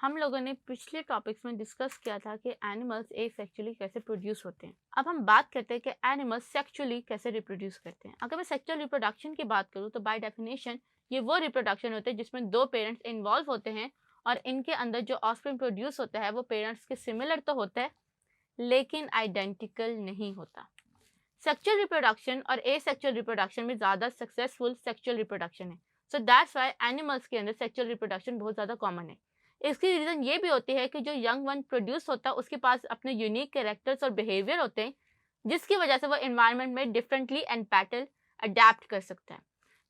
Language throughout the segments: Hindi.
हम लोगों ने पिछले टॉपिक्स में डिस्कस किया था कि एनिमल्स एसेक्सुअली कैसे प्रोड्यूस होते हैं। अब हम बात करते हैं कि एनिमल्स सेक्सुअली कैसे रिप्रोड्यूस करते हैं। अगर मैं सेक्सुअल रिप्रोडक्शन की बात करूँ तो बाय डेफिनेशन ये वो रिप्रोडक्शन होते हैं जिसमें दो पेरेंट्स इन्वॉल्व होते हैं और इनके अंदर जो ऑफस्प्रिंग प्रोड्यूस होता है वो पेरेंट्स के सिमिलर तो होता है लेकिन आइडेंटिकल नहीं होता। सेक्सुअल रिप्रोडक्शन और एसेक्सुअल रिप्रोडक्शन में ज़्यादा सक्सेसफुल सेक्सुअल रिप्रोडक्शन है। सो दैट्स वाई एनिमल्स के अंदर सेक्सुअल रिप्रोडक्शन बहुत ज़्यादा कॉमन है। इसकी रीज़न ये भी होती है कि जो यंग वन प्रोड्यूस होता है उसके पास अपने यूनिक कैरेक्टर्स और बिहेवियर होते हैं जिसकी वजह से वो इन्वायरमेंट में डिफरेंटली एंड पैटर्न अडेप्ट कर सकता है।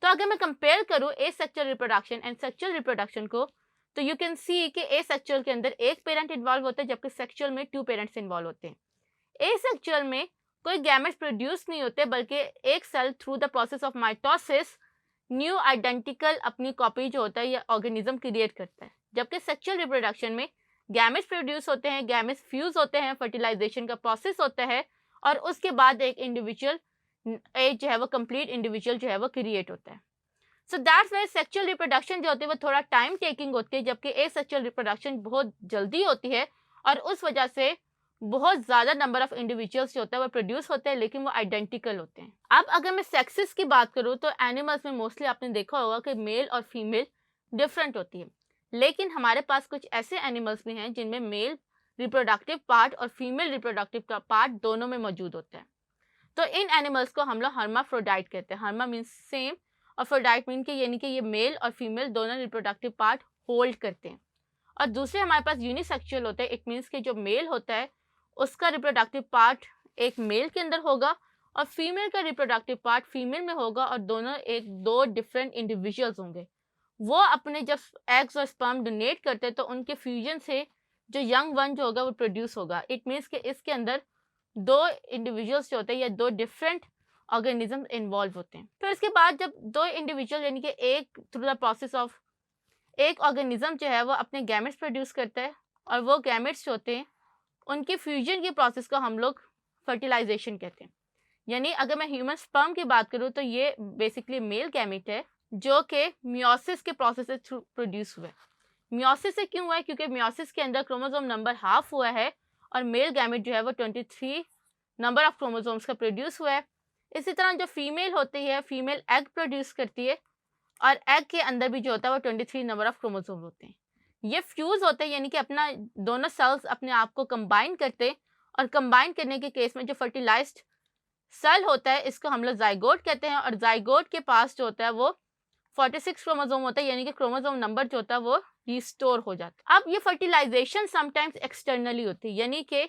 तो अगर मैं कंपेयर करूँ asexual reproduction and sexual reproduction को तो यू कैन सी कि एसेक्सुअल के अंदर एक पेरेंट इन्वॉल्व होता है जबकि सेक्सुअल में 2 पेरेंट्स इन्वॉल्व होते हैं। एसेक्सुअल में कोई गैमेट्स प्रोड्यूस नहीं होते बल्कि एक cell through the process of mitosis new identical अपनी कॉपी जो होता है या ऑर्गेनिज्म क्रिएट करता है। जबकि सेक्सुअल रिप्रोडक्शन में गैमेट्स प्रोड्यूस होते हैं, गैमेट्स फ्यूज होते हैं, फर्टिलाइजेशन का प्रोसेस होता है और उसके बाद एक इंडिविजुअल एक जो है वो कंप्लीट इंडिविजुअल जो है वो क्रिएट होता है। So that's Y sexual reproduction जो होती है वो थोड़ा टाइम टेकिंग होती है जबकि एसेक्सुअल रिप्रोडक्शन बहुत जल्दी होती है और उस वजह से बहुत ज़्यादा नंबर ऑफ इंडिविजुअल्स जो होता है वो प्रोड्यूस होते हैं लेकिन वो आइडेंटिकल होते हैं। अब अगर मैं सेक्सेस की बात करूँ तो एनिमल्स में मोस्टली आपने देखा होगा कि मेल और फीमेल डिफरेंट होती है, लेकिन हमारे पास कुछ ऐसे एनिमल्स भी हैं जिनमें मेल रिप्रोडक्टिव पार्ट और फीमेल रिप्रोडक्टिव पार्ट दोनों में मौजूद होता है। तो इन एनिमल्स को हम लोग हर्माफ्रोडाइट कहते हैं। हर्मा मीन्स सेम और फ्रोडाइट मीन के यानी कि ये मेल और फीमेल दोनों रिप्रोडक्टिव पार्ट होल्ड करते हैं। और दूसरे हमारे पास यूनिसेक्सुअल होते हैं। इट मीन्स कि जो मेल होता है उसका रिप्रोडक्टिव पार्ट एक मेल के अंदर होगा और फीमेल का रिप्रोडक्टिव पार्ट फीमेल में होगा और दोनों एक दो डिफरेंट इंडिविजुअल्स होंगे। वो अपने जब एग्स और स्पर्म डोनेट करते हैं तो उनके फ्यूजन से जो यंग वन जो होगा वो प्रोड्यूस होगा। इट मीन्स कि इसके अंदर दो इंडिविजुअल्स जो होते हैं या दो डिफरेंट ऑर्गेनिज्म इन्वॉल्व होते हैं। फिर इसके बाद जब दो इंडिविजुअल यानी कि एक थ्रू द प्रोसेस ऑफ एक ऑर्गेनिज्म जो है वो अपने गैमेट्स प्रोड्यूस करता है और वो गैमेट्स जो होते हैं उनके फ्यूजन के प्रोसेस को हम लोग फर्टिलाइजेशन कहते हैं। यानी अगर मैं ह्यूमन स्पर्म की बात करूँ तो ये बेसिकली मेल गैमेट है जो कि मियोसिस के प्रोसेस से थ्रू प्रोड्यूस हुआ है। मियोसिस से क्यों हुआ है? क्योंकि मियोसिस के अंदर क्रोमोसोम नंबर हाफ हुआ है और मेल गैमेट जो है वो 23 नंबर ऑफ क्रोमोसोम्स का प्रोड्यूस हुआ है। इसी तरह जो फीमेल होती है फीमेल एग प्रोड्यूस करती है और एग के अंदर भी जो होता है वो 23 नंबर ऑफ क्रोमोसोम होते हैं। ये फ्यूज होते हैं यानी कि अपना दोनों सेल्स अपने आप को कंबाइन करते हैं और कंबाइन करने के केस में जो फर्टिलाइज्ड सेल होता है इसको हम लोग जाइगोट कहते हैं और जाइगोट के पास जो होता है वो 46 क्रोमोसोम होता है यानी कि क्रोमोसोम नंबर जो होता है वो रिस्टोर हो जाता है। अब ये फर्टिलाइजेशन समटाइम्स एक्सटर्नली होती है यानी कि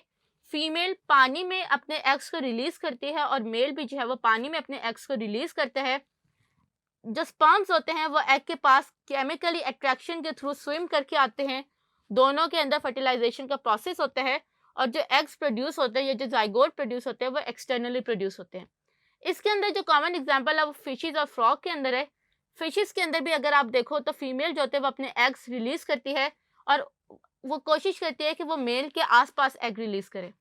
फीमेल पानी में अपने एग्स को रिलीज करती है और मेल भी जो है वो पानी में अपने एग्स को रिलीज करते हैं। जो स्पर्म्स होते हैं वो एग के पास केमिकली अट्रैक्शन के थ्रू स्विम करके आते हैं। दोनों के अंदर फर्टिलाइजेशन का प्रोसेस होता है और जो एग्स प्रोड्यूस होते हैं या जो जाइगोट प्रोड्यूस होते हैं वो एक्सटर्नली प्रोड्यूस होते हैं। इसके अंदर जो कॉमन एग्जांपल है वो फिशेस और फ्रॉग के अंदर है। फिशेस के अंदर भी अगर आप देखो तो फीमेल जो होते हैं वो अपने एग्स रिलीज करती है और वो कोशिश करती है कि वो मेल के आसपास एग रिलीज करे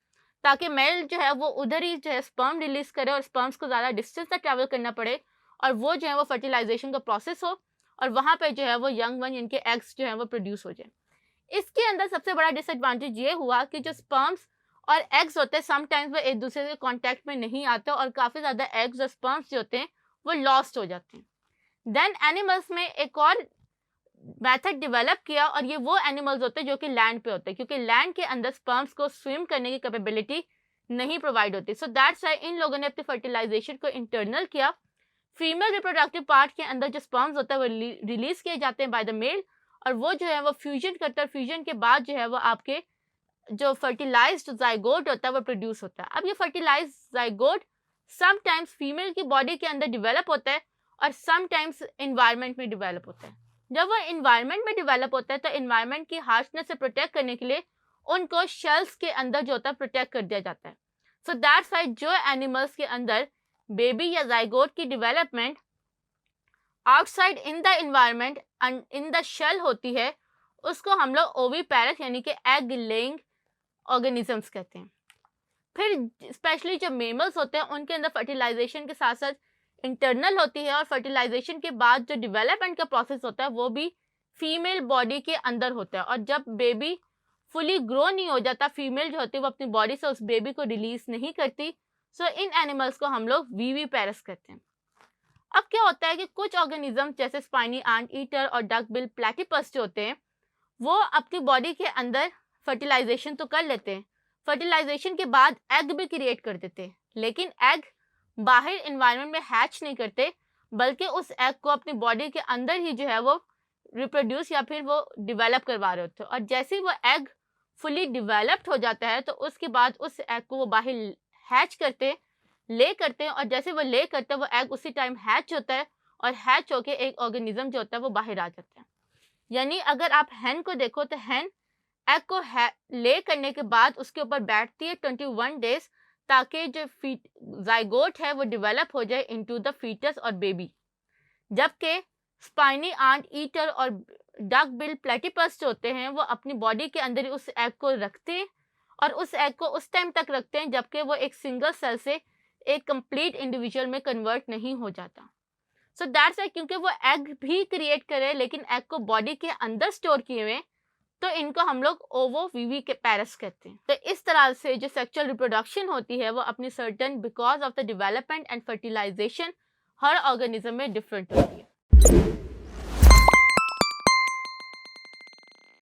ताकि मेल जो है वो उधर ही जो है स्पर्म रिलीज करे और स्पर्म्स को ज़्यादा डिस्टेंस तक ट्रैवल करना पड़े और वो जो है वो फर्टिलाइजेशन का प्रोसेस हो और वहाँ पे जो है वो यंग वन इनके एग्स जो है वो प्रोड्यूस हो जाए। इसके अंदर सबसे बड़ा डिसएडवांटेज ये हुआ कि जो स्पर्म्स और एग्स होते हैं समटाइम्स वो एक दूसरे के कांटेक्ट में नहीं आते और काफ़ी ज़्यादा एग्स और स्पर्म्स जो होते हैं वो लॉस्ट हो जाते हैं। देन एनिमल्स में एक और मेथड डेवलप किया और ये वो एनिमल्स होते हैं जो कि लैंड पे होते हैं क्योंकि लैंड के अंदर स्पर्म्स को स्विम करने की कैपेबिलिटी नहीं प्रोवाइड होती। सो दैट्स वाई इन लोगों ने अपनी फर्टिलाइजेशन को इंटरनल किया। फीमेल रिप्रोडक्टिव पार्ट के अंदर जो स्पर्म्स होता है वो रिलीज किए जाते हैं बाय द मेल और वो जो है वो फ्यूजन करता है। फ्यूजन के बाद जो है वो आपके जो फर्टिलाइज्ड जाइगोट होता है वो प्रोड्यूस होता है। अब ये फर्टिलाइज्ड जाइगोट समटाइम्स फीमेल की बॉडी के अंदर डिवेलप होता है और समटाइम्स इन्वायरमेंट में डिवेलप होता है। जब वो इन्वायरमेंट में डिवेलप होता है तो इन्वायरमेंट की हार्शनेस से प्रोटेक्ट करने के लिए उनको शेल्स के अंदर जो होता है प्रोटेक्ट कर दिया जाता है। सो दैट्स वाई जो एनिमल्स के अंदर बेबी या जाइगोट की development outside in the environment in the shell होती है उसको हम लोग ओवीपैरस यानी कि एग लेइंग ऑर्गेनिजम्स कहते हैं। फिर स्पेशली जो मेमल्स होते हैं उनके अंदर फर्टिलाइजेशन के साथ साथ इंटरनल होती है और फर्टिलाइजेशन के बाद जो डेवलपमेंट का प्रोसेस होता है वो भी फीमेल बॉडी के अंदर होता है, और जब बेबी फुली ग्रो नहीं हो जाता, फीमेल जो होती है वो अपनी बॉडी से उस बेबी को रिलीज नहीं करती। सो इन एनिमल्स को हम लोग विविपेरस कहते हैं। अब क्या होता है कि कुछ ऑर्गेनिज्म जैसे स्पाइनी एंट ईटर और डक बिल प्लेटिपस जो होते हैं वो अपनी बॉडी के अंदर फर्टिलाइजेशन तो कर लेते हैं, फर्टिलाइजेशन के बाद एग भी क्रिएट कर देते हैं, लेकिन एग बाहर इन्वायरमेंट में हैच नहीं करते, बल्कि उस एग को अपनी बॉडी के अंदर ही जो है वो रिप्रोड्यूस या फिर वो डिवेलप करवा रहे होते हैं। और जैसे ही वो एग फुली डिवेलप्ड हो जाता है तो उसके बाद उस एग को वो बाहर हैच करते ले करते हैं, और जैसे वो ले करते हैं वो एग उसी टाइम हैच होता है, और हैच होके एक ऑर्गेनिज्म जो होता है वो बाहर आ जाता है। यानी अगर आप हैन को देखो तो हैन एग को ले करने के बाद उसके ऊपर बैठती है 21 डेज, ताकि जो जाइगोट है वो डेवलप हो जाए इनटू द फीटस और बेबी। जबकि स्पाइनी एंट ईटर और डक बिल प्लेटिपस जो होते हैं वो अपनी बॉडी के अंदर ही उस एग को रखते हैं, और उस एग को उस टाइम तक रखते हैं जबकि वो एक सिंगल सेल से एक कंप्लीट इंडिविजुअल में कन्वर्ट नहीं हो जाता। सो दैट्स वाई, क्योंकि वो एग भी क्रिएट करे लेकिन एग को बॉडी के अंदर स्टोर किए हुए, तो इनको हम लोग ओवो विवी के पैरस कहते हैं। तो इस तरह से जो सेक्सुअल रिप्रोडक्शन होती है वो अपनी certain because of the development and fertilization हर ऑर्गेनिज्म में डिफरेंट होती है।